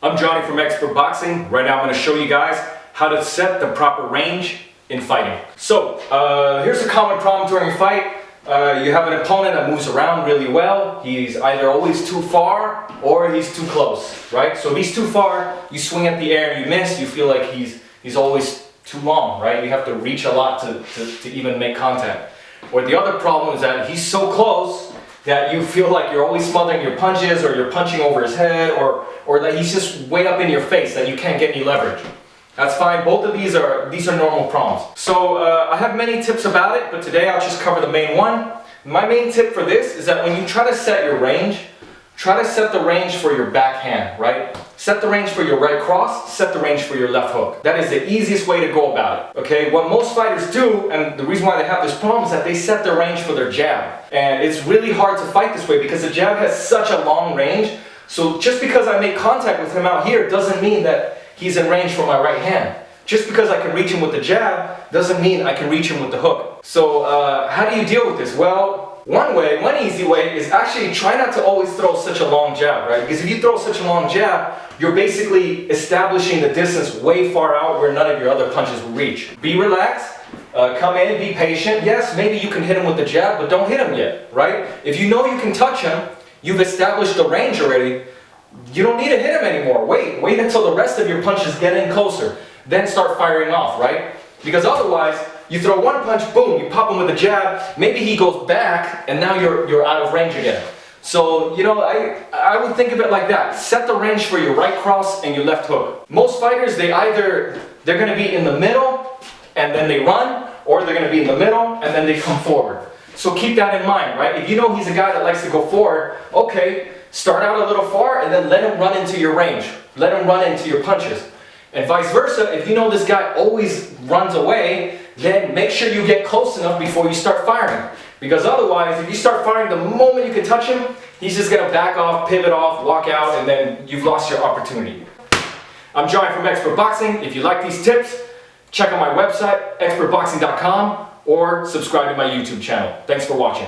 I'm Johnny from Expert Boxing. Right now I'm going to show you guys how to set the proper range in fighting. So, here's a common problem during a fight. You have an opponent that moves around really well. He's either always too far or he's too close, right? So if he's too far, you swing at the air and you miss, you feel like he's always too long, right? You have to reach a lot to even make contact. Or the other problem is that he's so close that you feel like you're always smothering your punches, or you're punching over his head, or that he's just way up in your face that you can't get any leverage. That's fine. Both of these are normal problems. So I have many tips about it, but today I'll just cover the main one. My main tip for this is that when you try to set your range, try to set the range for your backhand, right? Set the range for your right cross, set the range for your left hook. That is the easiest way to go about it, okay? What most fighters do, and the reason why they have this problem, is that they set their range for their jab. And it's really hard to fight this way because the jab has such a long range. So just because I make contact with him out here doesn't mean that he's in range for my right hand. Just because I can reach him with the jab doesn't mean I can reach him with the hook. So how do you deal with this? Well, one easy way is actually try not to always throw such a long jab, right? Because if you throw such a long jab, you're basically establishing the distance way far out where none of your other punches will reach. Be relaxed, come in, be patient. Yes, maybe you can hit him with the jab, but don't hit him yet, right? If you know you can touch him, you've established the range already, you don't need to hit him anymore. Wait until the rest of your punches get in closer, then start firing off, right? Because otherwise, you throw one punch, boom, you pop him with a jab, maybe he goes back, and now you're out of range again. So, you know, I would think of it like that. Set the range for your right cross and your left hook. Most fighters, they're going to be in the middle, and then they run, or they're going to be in the middle, and then they come forward. So keep that in mind, right? If you know he's a guy that likes to go forward, okay, start out a little far, and then let him run into your range. Let him run into your punches. And vice versa, if you know this guy always runs away, then make sure you get close enough before you start firing. Because otherwise, if you start firing the moment you can touch him, he's just going to back off, pivot off, walk out, and then you've lost your opportunity. I'm Johnny from Expert Boxing. If you like these tips, check out my website, expertboxing.com, or subscribe to my YouTube channel. Thanks for watching.